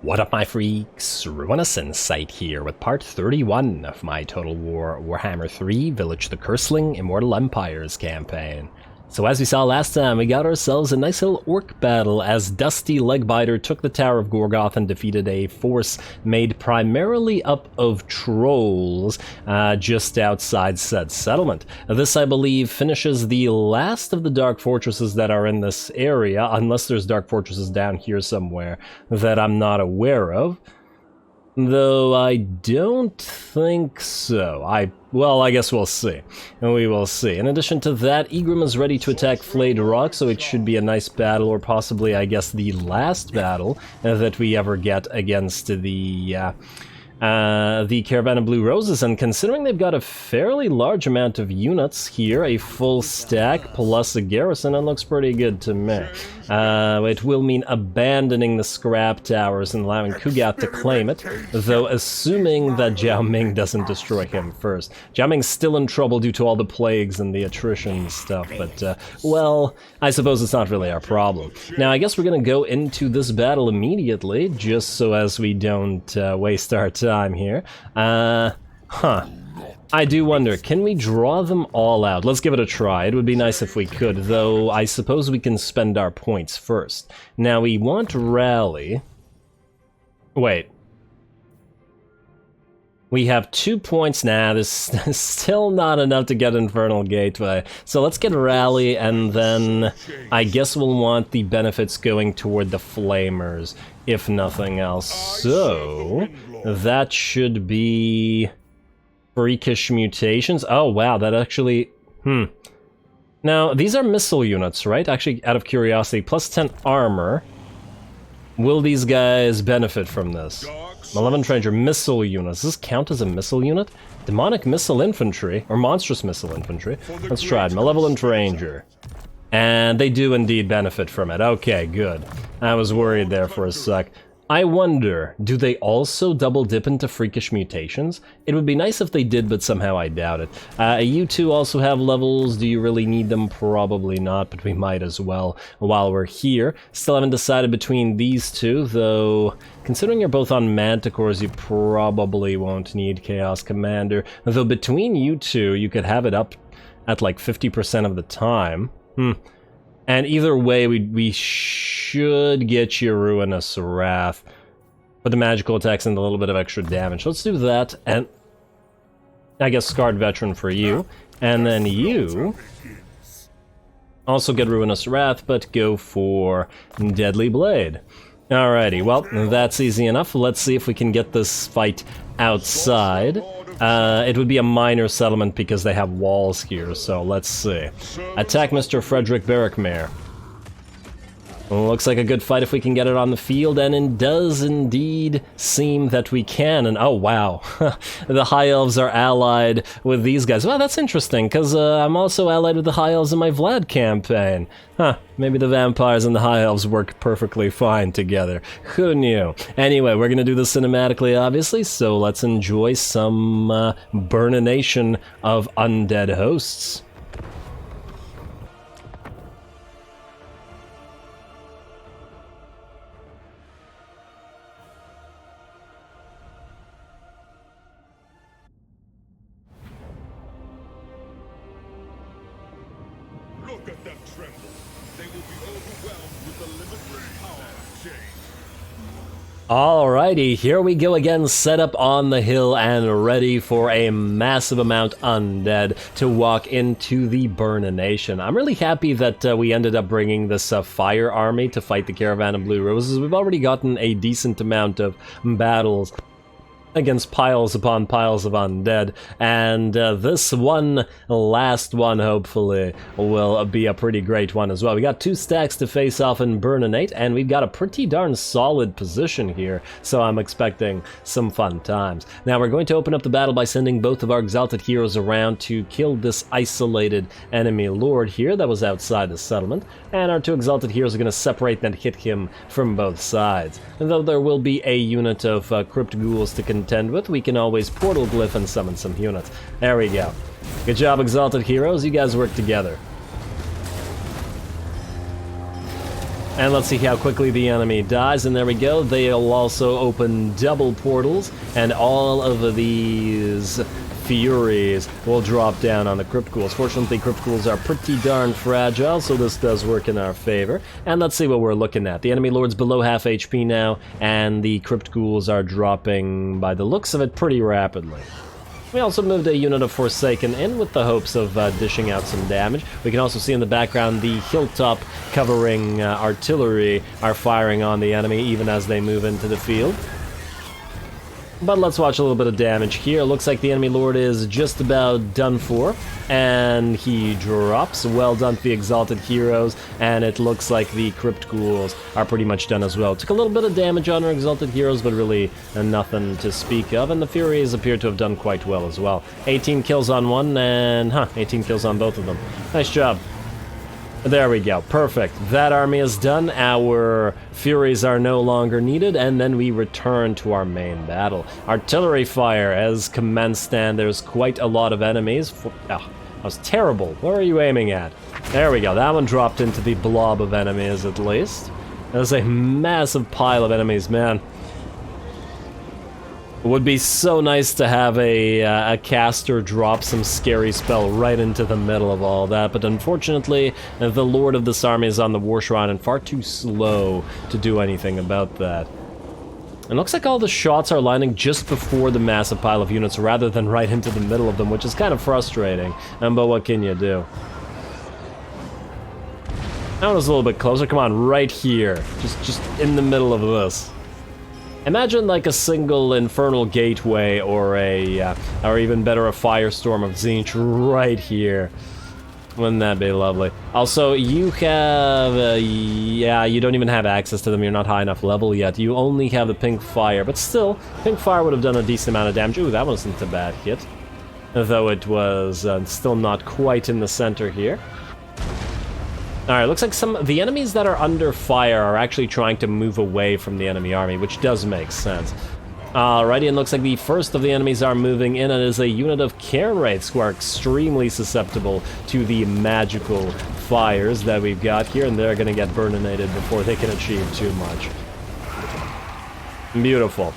What up, my freaks? RuinusInsight here with part 31 of my Total Warhammer 3 Vilitch the Curseling Immortal Empires campaign. So as we saw last time, we got ourselves a nice little orc battle as Dusty Legbiter took the Tower of Gorgoth and defeated a force made primarily up of trolls just outside said settlement. This, I believe, finishes the last of the dark fortresses that are in this area, unless there's dark fortresses down here somewhere that I'm not aware of. Though I don't think so. Well, I guess we'll see. We will see. In addition to that, Egrim is ready to attack Flayed Rock, so it should be a nice battle, or possibly, I guess, the last battle that we ever get against the Caravan of Blue Roses. And considering they've got a fairly large amount of units here, a full stack plus a garrison, it looks pretty good to me. It will mean abandoning the scrap towers and allowing Kugat to claim it, though assuming that Jiao Ming doesn't destroy him first. Jiao Ming's still in trouble due to all the plagues and the attrition stuff, but, well, I suppose it's not really our problem. Now, I guess we're gonna go into this battle immediately, just so as we don't waste our time here. I do wonder, can we draw them all out? Let's give it a try. It would be nice if we could, though I suppose we can spend our points first. Now, we want Rally. Wait. We have 2 points. Nah, there's still not enough to get Infernal Gateway. So let's get Rally, and then I guess we'll want the benefits going toward the Flamers, if nothing else. So that should be Freakish Mutations. Oh, wow, that actually... Now, these are missile units, right? Actually, out of curiosity, plus 10 armor. Will these guys benefit from this? Malevolent Ranger missile units. Does this count as a missile unit? Demonic Missile Infantry, or Monstrous Missile Infantry. Let's try it. Malevolent Ranger. And they do indeed benefit from it. Okay, good. I was worried there for a sec. I wonder, do they also double dip into Freakish Mutations? It would be nice if they did, but somehow I doubt it. You two also have levels. Do you really need them? Probably not, but we might as well while we're here. Still haven't decided between these two, though considering you're both on Manticores, you probably won't need Chaos Commander. Though between you two, you could have it up at like 50% of the time. And either way, we should get you Ruinous Wrath. Put the magical attacks and a little bit of extra damage. Let's do that, and I guess Scarred Veteran for you. And then you also get Ruinous Wrath, but go for Deadly Blade. Alrighty, well, that's easy enough. Let's see if we can get this fight outside. It would be a minor settlement because they have walls here, so let's see. Attack Mr. Frederick Barrackmare. Looks like a good fight if we can get it on the field, and it does indeed seem that we can. And oh wow, the High Elves are allied with these guys. Well, that's interesting, because I'm also allied with the High Elves in my Vlad campaign. Maybe the Vampires and the High Elves work perfectly fine together. Who knew? Anyway, we're gonna do this cinematically, obviously, so let's enjoy some burnination of undead hosts. Look at them tremble. They will be overwhelmed with the limitless power of change. Alrighty, here we go again, set up on the hill and ready for a massive amount undead to walk into the Burnination. I'm really happy that we ended up bringing this fire army to fight the Caravan of Blue Roses. We've already gotten a decent amount of battles against piles upon piles of undead, and this one, last one, hopefully, will be a pretty great one as well. We got 2 stacks to face off and Burninate, and we've got a pretty darn solid position here, so I'm expecting some fun times. Now, we're going to open up the battle by sending both of our Exalted Heroes around to kill this isolated enemy lord here that was outside the settlement, and our 2 Exalted Heroes are going to separate and hit him from both sides. And though there will be a unit of Crypt Ghouls to contend with, we can always Portal Glyph and summon some units. There we go. Good job, Exalted Heroes. You guys work together. And let's see how quickly the enemy dies, and there we go. They'll also open double portals, and all of these Furies will drop down on the Crypt Ghouls. Fortunately, Crypt Ghouls are pretty darn fragile, so this does work in our favor. And let's see what we're looking at. The enemy lord's below half HP now, and the Crypt Ghouls are dropping, by the looks of it, pretty rapidly. We also moved a unit of Forsaken in with the hopes of dishing out some damage. We can also see in the background the hilltop covering artillery are firing on the enemy even as they move into the field. But let's watch a little bit of damage here. Looks like the enemy lord is just about done for, and he drops. Well done to the Exalted Heroes, and it looks like the Crypt Ghouls are pretty much done as well. Took a little bit of damage on our Exalted Heroes, but really nothing to speak of, and the Furies appear to have done quite well as well. 18 kills on one, and 18 kills on both of them. Nice job. There we go, perfect. That army is done, our Furies are no longer needed, and then we return to our main battle. Artillery fire has commenced, and there's quite a lot of enemies. Oh, that was terrible. Where are you aiming at? There we go, that one dropped into the blob of enemies at least. There's a massive pile of enemies, man. It would be so nice to have a caster drop some scary spell right into the middle of all that, but unfortunately, the Lord of this army is on the War Shrine and far too slow to do anything about that. It looks like all the shots are landing just before the massive pile of units rather than right into the middle of them, which is kind of frustrating, but what can you do? That one was a little bit closer. Come on, right here. Just in the middle of this. Imagine like a single Infernal Gateway or or even better, a Firestorm of Tzeentch right here. Wouldn't that be lovely? Also, you have, yeah, you don't even have access to them. You're not high enough level yet. You only have the Pink Fire, but still, Pink Fire would have done a decent amount of damage. Ooh, that wasn't a bad hit. Though it was still not quite in the center here. Alright, looks like some of the enemies that are under fire are actually trying to move away from the enemy army, which does make sense. Alrighty, and looks like the first of the enemies are moving in, and it is a unit of Cairn Wraiths who are extremely susceptible to the magical fires that we've got here, and they're going to get burninated before they can achieve too much. Beautiful.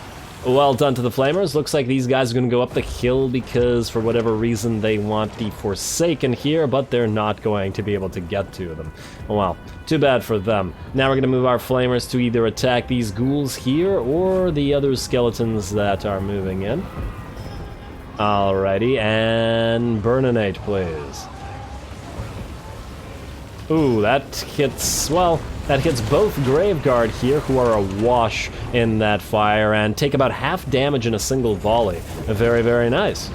Well done to the Flamers. Looks like these guys are going to go up the hill because for whatever reason they want the Forsaken here, but they're not going to be able to get to them. Well, too bad for them. Now we're going to move our Flamers to either attack these ghouls here or the other skeletons that are moving in. Alrighty, and burninate, please. Ooh, that hits, well, that hits both Graveguard here, who are awash in that fire, and take about half damage in a single volley. Very, very nice.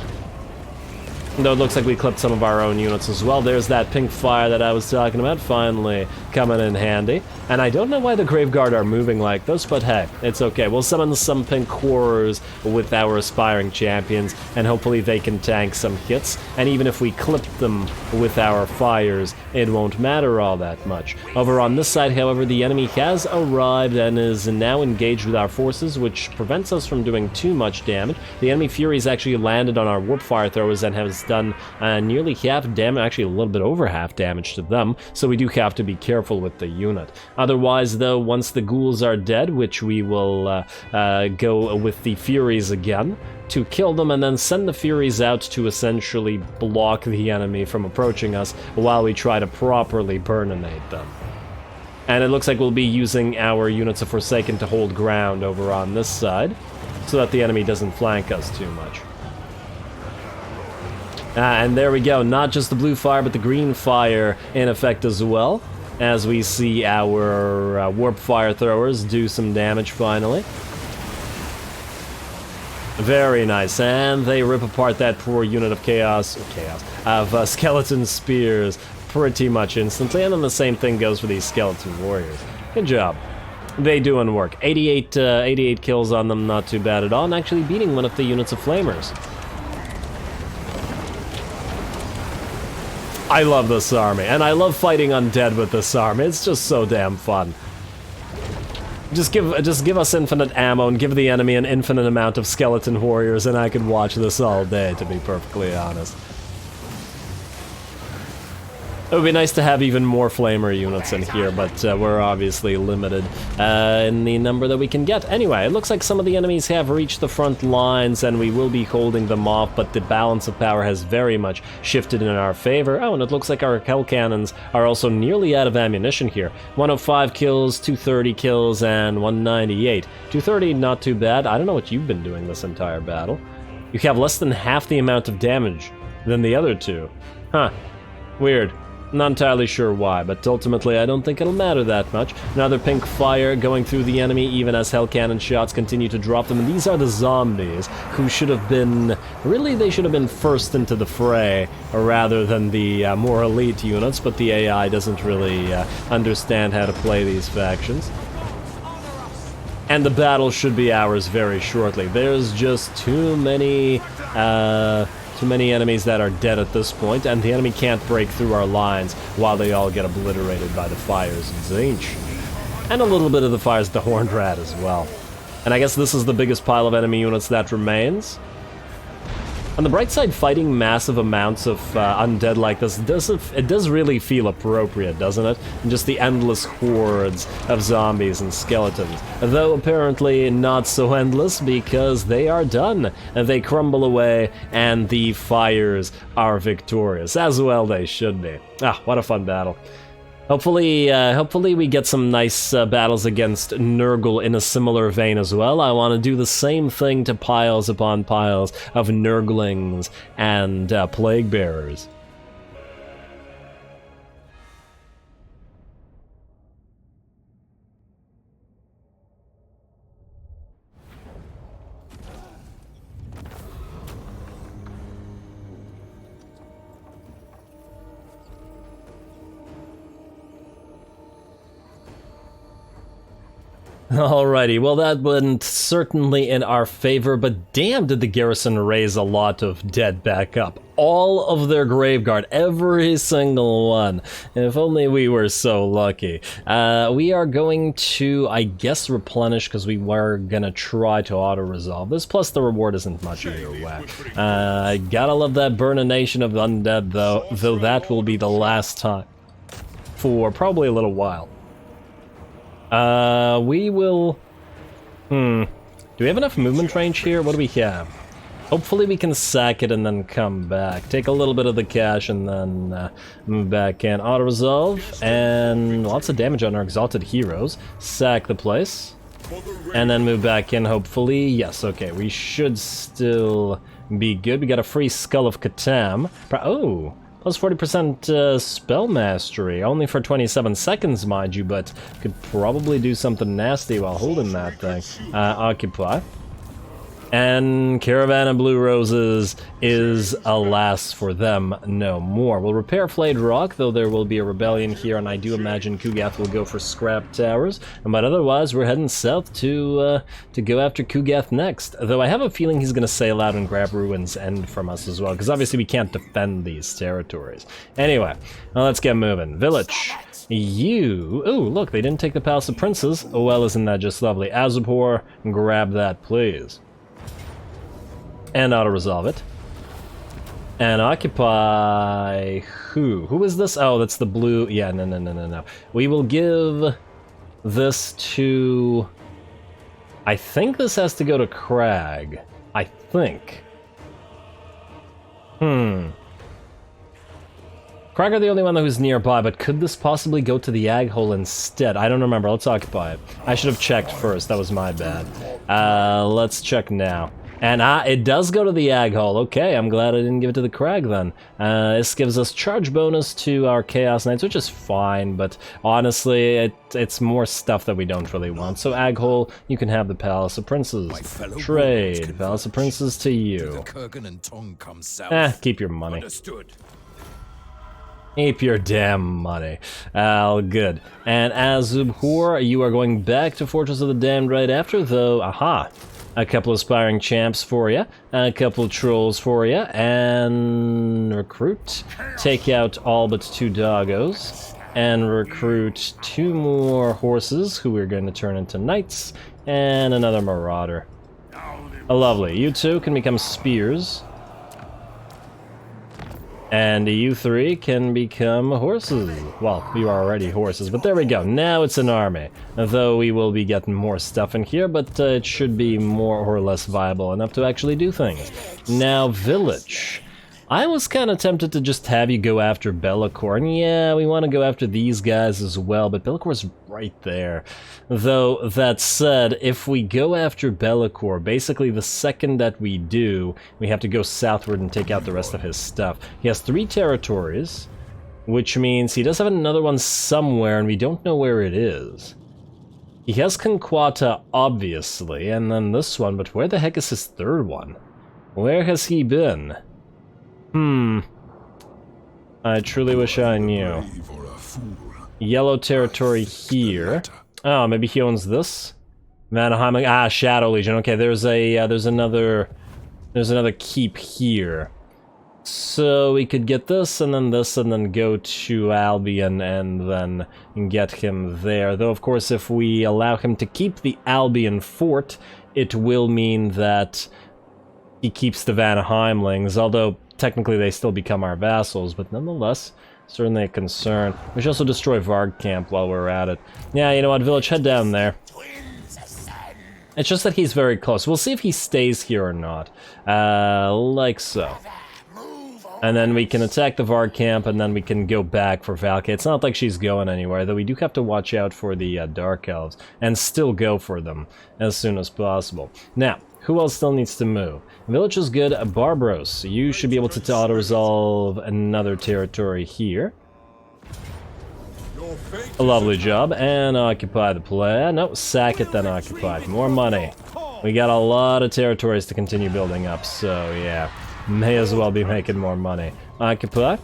Though it looks like we clipped some of our own units as well. There's that pink fire that I was talking about, finally coming in handy. And I don't know why the Graveguard are moving like this, but hey, it's okay. We'll summon some pink horrors with our aspiring champions, and hopefully they can tank some hits. And even if we clip them with our fires, it won't matter all that much. Over on this side, however, the enemy has arrived and is now engaged with our forces, which prevents us from doing too much damage. The enemy Furies actually landed on our warp fire throwers and has done nearly half damage, actually a little bit over half damage to them, so we do have to be careful with the unit. Otherwise, though, once the ghouls are dead, which we will go with the Furies again to kill them, and then send the Furies out to essentially block the enemy from approaching us while we try to properly burninate them. And it looks like we'll be using our units of Forsaken to hold ground over on this side, so that the enemy doesn't flank us too much. And there we go, not just the blue fire, but the green fire in effect as well, as we see our warp fire throwers do some damage finally. Very nice, and they rip apart that poor unit of skeleton spears pretty much instantly, and then the same thing goes for these skeleton warriors. Good job. They doing work. 88 kills on them, not too bad at all, and actually beating one of the units of Flamers. I love this army, and I love fighting undead with this army. It's just so damn fun. Just give us infinite ammo and give the enemy an infinite amount of skeleton warriors, and I could watch this all day, to be perfectly honest. It would be nice to have even more flamer units in here, but we're obviously limited in the number that we can get. Anyway, it looks like some of the enemies have reached the front lines, and we will be holding them off, but the balance of power has very much shifted in our favor. Oh, and it looks like our hell cannons are also nearly out of ammunition here. 105 kills, 230 kills, and 198. 230, not too bad. I don't know what you've been doing this entire battle. You have less than half the amount of damage than the other two. Huh. Weird. Not entirely sure why, but ultimately I don't think it'll matter that much. Another pink fire going through the enemy, even as hell cannon shots continue to drop them. And these are the zombies, who should have been... Really, they should have been first into the fray, rather than the more elite units, but the AI doesn't really understand how to play these factions. And the battle should be ours very shortly. There's just too many enemies that are dead at this point, and the enemy can't break through our lines while they all get obliterated by the fires of Tzeentch. And a little bit of the fires of the Horned Rat as well. And I guess this is the biggest pile of enemy units that remains. On the bright side, fighting massive amounts of undead like this, it does really feel appropriate, doesn't it? And just the endless hordes of zombies and skeletons. Though apparently not so endless, because they are done. And they crumble away, and the fires are victorious. As well they should be. Ah, what a fun battle. Hopefully we get some nice battles against Nurgle in a similar vein as well. I want to do the same thing to piles upon piles of Nurglings and Plague Bearers. Alrighty, well that went certainly in our favor, but damn did the garrison raise a lot of dead back up. All of their graveguard, every single one. If only we were so lucky. We are going to, I guess, replenish, because we were gonna try to auto-resolve this, plus the reward isn't much either way. Gotta love that Burnination of Undead, though that will be the last time for probably a little while. We will... Do we have enough movement range here? What do we have? Hopefully we can sack it and then come back. Take a little bit of the cash and then move back in. Auto-resolve, and lots of damage on our exalted heroes. Sack the place. And then move back in, hopefully. Yes, okay, we should still be good. We got a free Skull of Catan. Oh! Plus 40% spell mastery, only for 27 seconds, mind you, but could probably do something nasty while holding that thing. Occupy. And Caravan of Blue Roses is, alas for them, no more. We'll repair Flayed Rock, though there will be a rebellion here, and I do imagine Kugath will go for Scrap Towers. But otherwise, we're heading south to go after Kugath next. Though I have a feeling he's going to sail out and grab Ruin's End from us as well, because obviously we can't defend these territories. Anyway, well, let's get moving. Vilitch. You... Oh, look, they didn't take the Palace of Princes. Oh, well, isn't that just lovely? Azapor, grab that, please. And auto-resolve it. And occupy... Who? Who is this? Oh, that's the blue... Yeah, no. We will give this to... I think this has to go to Crag. I think. Crag are the only one who's nearby, but could this possibly go to the Ag Hole instead? I don't remember. Let's occupy it. I should have checked first. That was my bad. Let's check now. And it does go to the Ag Hole. Okay, I'm glad I didn't give it to the Crag then. This gives us charge bonus to our Chaos Knights, which is fine, but honestly, it's more stuff that we don't really want. So Ag Hole, you can have the Palace of Princes. Trade. Palace of Princes to you. Keep your money. Understood. Keep your damn money. All good. And Azubhor, you are going back to Fortress of the Damned right after, though. Aha. A couple of Aspiring Champs for you, a couple of Trolls for you, and recruit. Take out all but 2 doggos, and recruit 2 more horses, who we're going to turn into knights, and another Marauder. Lovely. You two can become spears. And you three can become horses. Well, you are already horses, but there we go. Now it's an army. Though we will be getting more stuff in here, but it should be more or less viable enough to actually do things. Now, Vilitch. I was kind of tempted to just have you go after Be'lakor, and yeah, we want to go after these guys as well, but Be'lakor's right there. Though, that said, if we go after Be'lakor, basically the second that we do, we have to go southward and take out the rest of his stuff. He has 3 territories, which means he does have another one somewhere, and we don't know where it is. He has Conquata, obviously, and then this one, but where the heck is his 3rd one? Where has he been? I truly wish I knew. Yellow territory here. Oh, maybe he owns this? Vanaheim. Ah, Shadow Legion. Okay, there's another keep here. So we could get this, and then go to Albion, and then get him there. Though, of course, if we allow him to keep the Albion fort, it will mean that he keeps the Vanaheimlings, although technically they still become our vassals, but nonetheless, certainly a concern. We should also destroy Varg Camp while we're at it. Yeah, you know what, Vilitch, head down there. It's just that he's very close. We'll see if he stays here or not. Like so. And then we can attack the Varg Camp, and then we can go back for Valkyrie. It's not like she's going anywhere, though we do have to watch out for the Dark Elves, and still go for them as soon as possible. Now, who else still needs to move? Vilitch is good. Barbros, you should be able to auto-resolve another territory here. A lovely job. And occupy the plan. No, sack it, then occupy. More money. We got a lot of territories to continue building up, so yeah. May as well be making more money. Occupy.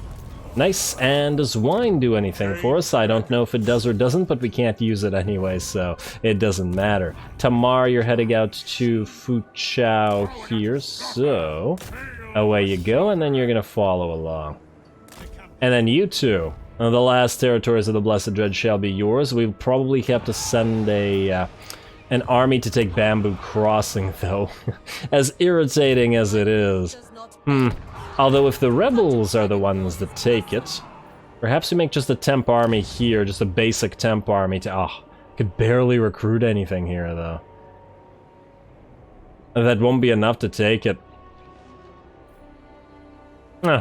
Nice. And does wine do anything for us? I don't know if it does or doesn't, but we can't use it anyway, so it doesn't matter. Tamar, you're heading out to Fuchao here, so away you go, and then you're gonna follow along. And then you two, the last territories of the Blessed Dread shall be yours. We'll probably have to send an army to take Bamboo Crossing, though, as irritating as it is. Although if the rebels are the ones that take it, perhaps we make just a temp army here, just a basic temp army to... Oh, could barely recruit anything here, though. That won't be enough to take it.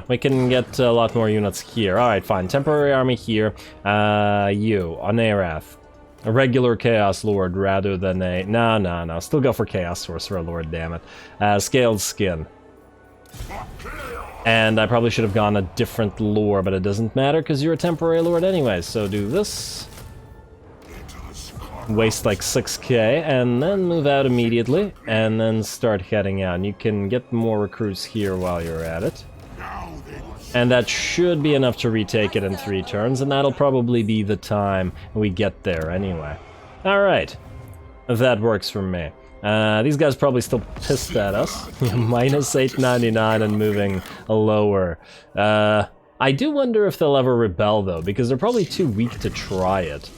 We can get a lot more units here. Alright, fine. Temporary army here. You, on Arath. A regular Chaos Lord rather than a... No. Still go for Chaos Sorcerer Lord, damn it. Scaled Skin. And I probably should have gone a different lore, but it doesn't matter because you're a temporary lord anyway. So do this. Waste like 6k, and then move out immediately, and then start heading out. And you can get more recruits here while you're at it. And that should be enough to retake it in 3 turns, and that'll probably be the time we get there anyway. Alright. That works for me. These guys probably still pissed at us. Minus 899 and moving lower. I do wonder if they'll ever rebel, though, because they're probably too weak to try it.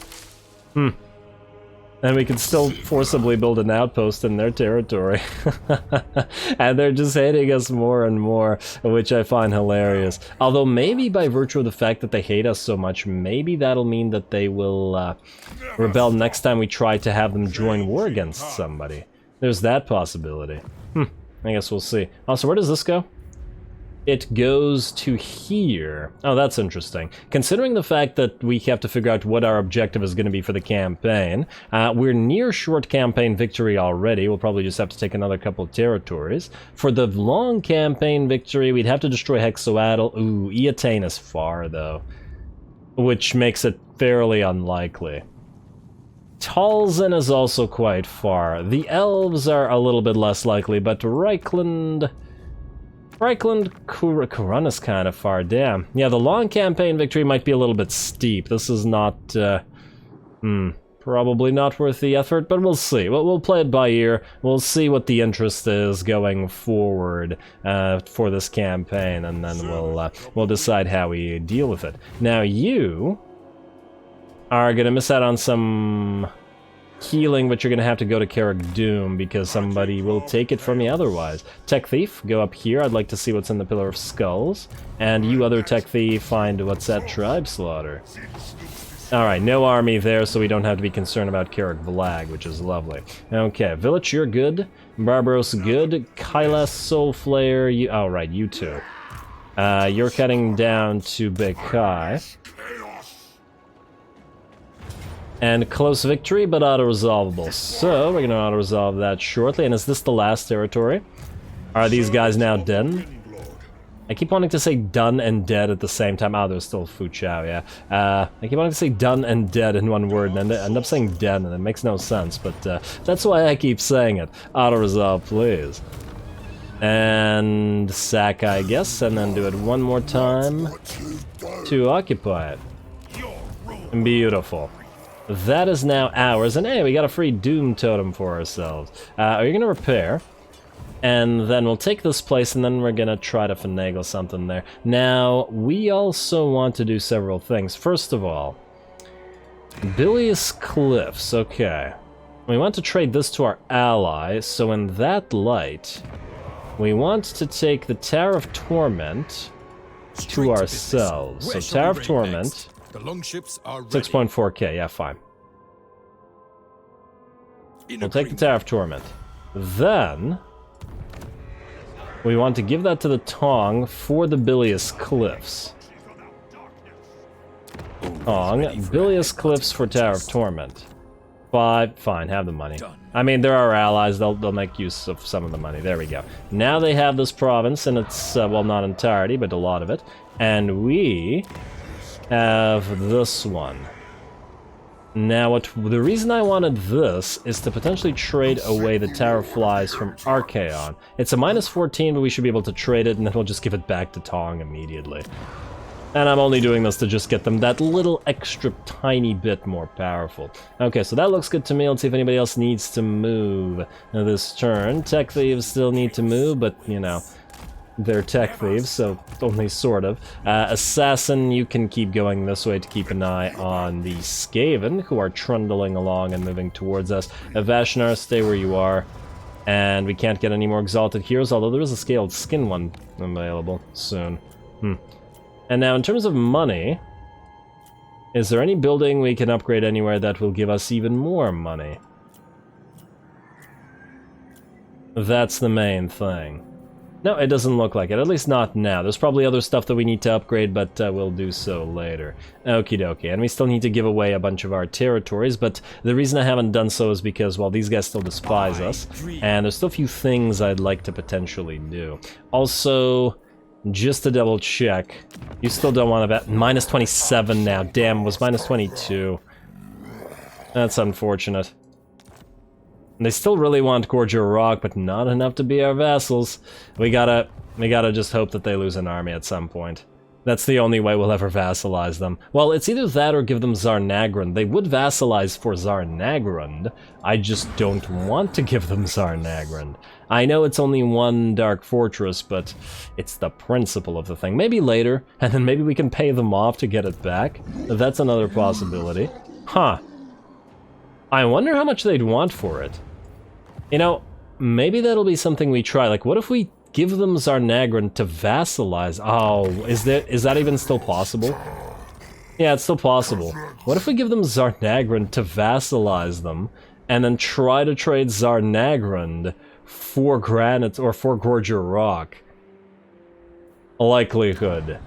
And we can still forcibly build an outpost in their territory. And they're just hating us more and more, which I find hilarious. Although maybe by virtue of the fact that they hate us so much, maybe that'll mean that they will rebel next time we try to have them join war against somebody. There's that possibility. I guess we'll see. Also, where does this go? It goes to here. Oh, that's interesting. Considering the fact that we have to figure out what our objective is going to be for the campaign, we're near short campaign victory already. We'll probably just have to take another couple of territories. For the long campaign victory, we'd have to destroy Hexoatl. Ooh, Eatane is far, though, which makes it fairly unlikely. Talzin is also quite far. The elves are a little bit less likely, but Reichland, Kurun is kind of far, damn. Yeah, the long campaign victory might be a little bit steep. This is not, probably not worth the effort, but we'll see. We'll play it by ear. We'll see what the interest is going forward for this campaign, and then we'll decide how we deal with it. Now, you are gonna miss out on some healing, but you're gonna have to go to Carrick Doom because somebody will take it from you otherwise. Tech Thief, go up here. I'd like to see what's in the Pillar of Skulls. And you other Tech Thief, find what's that Tribe Slaughter. Alright, no army there, so we don't have to be concerned about Carrick Vlag, which is lovely. Okay, Vilitch, you're good. Barbaros, good. Kailas, Soulflayer, you... Oh, right, you two. You're cutting down to Bekai. And close victory, but auto-resolvable. So, we're gonna auto-resolve that shortly. And is this the last territory? Are these guys now dead? I keep wanting to say done and dead at the same time. Oh, there's still Fu Chao, yeah. I keep wanting to say done and dead in one word, and I end up saying dead, and it makes no sense, but that's why I keep saying it. Auto-resolve, please. And sack, I guess, and then do it one more time to occupy it. Beautiful. That is now ours, and hey, we got a free Doom Totem for ourselves. Are you gonna repair? And then we'll take this place, and then we're gonna try to finagle something there. Now, we also want to do several things. First of all, Bilious Cliffs, okay. We want to trade this to our ally, so in that light, we want to take the Tower of Torment to ourselves. So Tower of Torment, 6.4k, yeah, fine. We'll take the Tower of Torment. Then, we want to give that to the Tong for the Bilious Cliffs. Tong, Bilious Cliffs for Tower of Torment. 5, fine, have the money. I mean, they're our allies, they'll make use of some of the money. There we go. Now they have this province, and it's, well, not entirety, but a lot of it. And we have this one. Now, the reason I wanted this is to potentially trade away the Tower of Flies from Archaon. It's a -14, but we should be able to trade it, and then we'll just give it back to Tong immediately. And I'm only doing this to just get them that little extra tiny bit more powerful. Okay, so that looks good to me. Let's see if anybody else needs to move this turn. Tech Thieves still need to move, but, you know, they're Tech Thieves, so only sort of. Assassin, you can keep going this way to keep an eye on the Skaven, who are trundling along and moving towards us. Vashnar, stay where you are. And we can't get any more Exalted Heroes, although there is a Scaled Skin one available soon. And now, in terms of money, is there any building we can upgrade anywhere that will give us even more money? That's the main thing. No, it doesn't look like it, at least not now. There's probably other stuff that we need to upgrade, but we'll do so later. Okie dokie, and we still need to give away a bunch of our territories, but the reason I haven't done so is because, well, these guys still despise us, and there's still a few things I'd like to potentially do. Also, just to double check, you still don't want to bet. -27 now, damn, it was -22. That's unfortunate. And they still really want Gorger Rock, but not enough to be our vassals. We gotta just hope that they lose an army at some point. That's the only way we'll ever vassalize them. Well, it's either that or give them Zarnagrund. They would vassalize for Zarnagrund. I just don't want to give them Zarnagrund. I know it's only one Dark Fortress, but it's the principle of the thing. Maybe later, and then maybe we can pay them off to get it back. That's another possibility. Huh. I wonder how much they'd want for it. You know, maybe that'll be something we try. Like, what if we give them Zarnagrund to vassalize? Oh, is that even still possible? Yeah, it's still possible. What if we give them Zarnagrund to vassalize them, and then try to trade Zarnagrund for granite or for Gorger Rock? Likelihood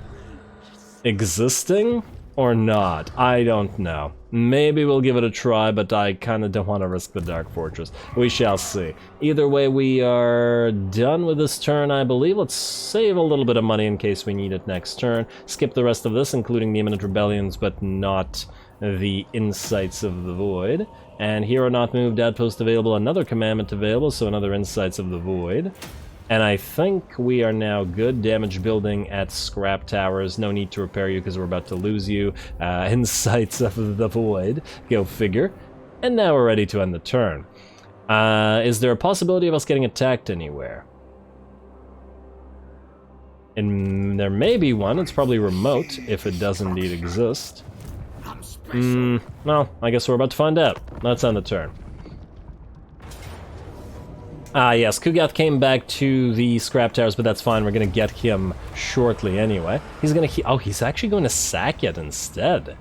existing or not? I don't know. Maybe we'll give it a try, but I kind of don't want to risk the Dark Fortress. We shall see. Either way, we are done with this turn, I believe. Let's save a little bit of money in case we need it next turn. Skip the rest of this, including the Imminent Rebellions, but not the Insights of the Void. And Hero Not Moved, Outpost available, another Commandment available, so another Insights of the Void. And I think we are now good. Damage building at Scrap Towers. No need to repair you because we're about to lose you. Insights of the Void. Go figure. And now we're ready to end the turn. Is there a possibility of us getting attacked anywhere? And there may be one. It's probably remote, if it does indeed exist. Well, I guess we're about to find out. Let's end the turn. Ah, yes, Kugath came back to the scrap towers, but that's fine. We're gonna get him shortly anyway. He's gonna... oh, he's actually going to sack it instead.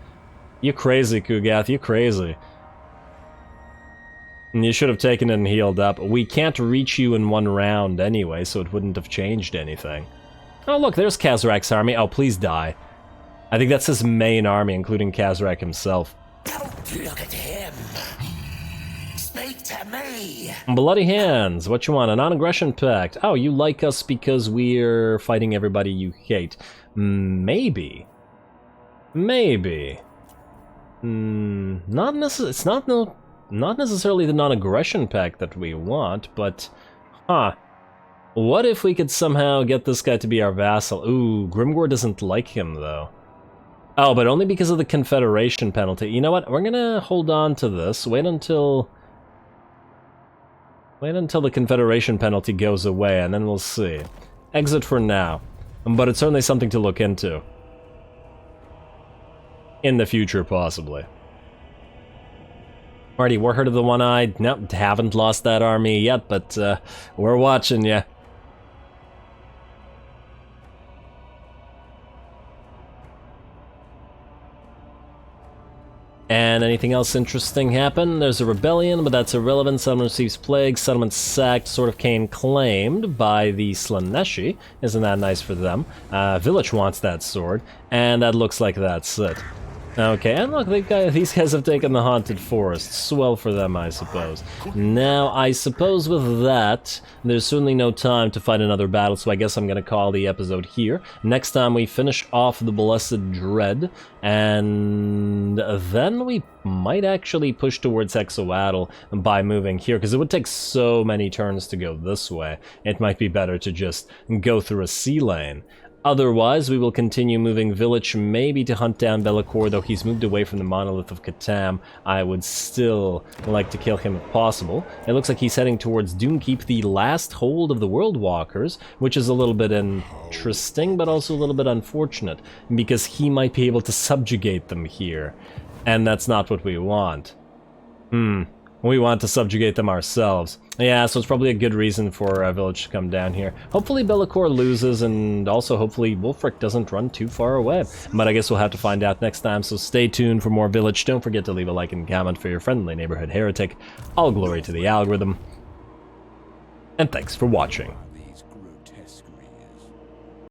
You crazy, Kugath, you crazy. You should have taken it and healed up. We can't reach you in one round anyway, so it wouldn't have changed anything. Oh, look, there's Kazarak's army. Oh, please die. I think that's his main army, including Kazarak himself. Don't look at him. Speak to me. Bloody hands. What you want? A non-aggression pact. Oh, you like us because we're fighting everybody you hate. Maybe. Maybe. Not necessarily. It's not necessarily the non-aggression pact that we want, but huh. What if we could somehow get this guy to be our vassal? Ooh, Grimgor doesn't like him though. Oh, but only because of the Confederation penalty. You know what? We're gonna hold on to this. Wait until the Confederation penalty goes away, and then we'll see. Exit for now. But it's certainly something to look into. In the future, possibly. Alrighty, Warherd of the One-Eyed. Nope, haven't lost that army yet, but we're watching ya. And anything else interesting happen? There's a rebellion, but that's irrelevant. Settlement receives plague. Settlement sacked. Sword of Cain claimed by the Slaneshi. Isn't that nice for them? Vilitch wants that sword, and that looks like that's it. Okay, and look, these guys have taken the Haunted Forest. Swell for them, I suppose. Now, I suppose with that, there's certainly no time to fight another battle, so I guess I'm gonna call the episode here. Next time we finish off the Blessed Dread, and then we might actually push towards Hexoatl by moving here, because it would take so many turns to go this way. It might be better to just go through a sea lane. Otherwise, we will continue moving Vilitch, maybe to hunt down Be'lakor, though he's moved away from the Monolith of Catan. I would still like to kill him if possible. It looks like he's heading towards Doomkeep, the last hold of the World Walkers, which is a little bit interesting, but also a little bit unfortunate, because he might be able to subjugate them here, and that's not what we want. We want to subjugate them ourselves. Yeah, so it's probably a good reason for Vilitch to come down here. Hopefully Be'lakor loses, and also hopefully Wulfric doesn't run too far away. But I guess we'll have to find out next time, so stay tuned for more Vilitch. Don't forget to leave a like and comment for your friendly neighborhood heretic. All glory to the algorithm. And thanks for watching.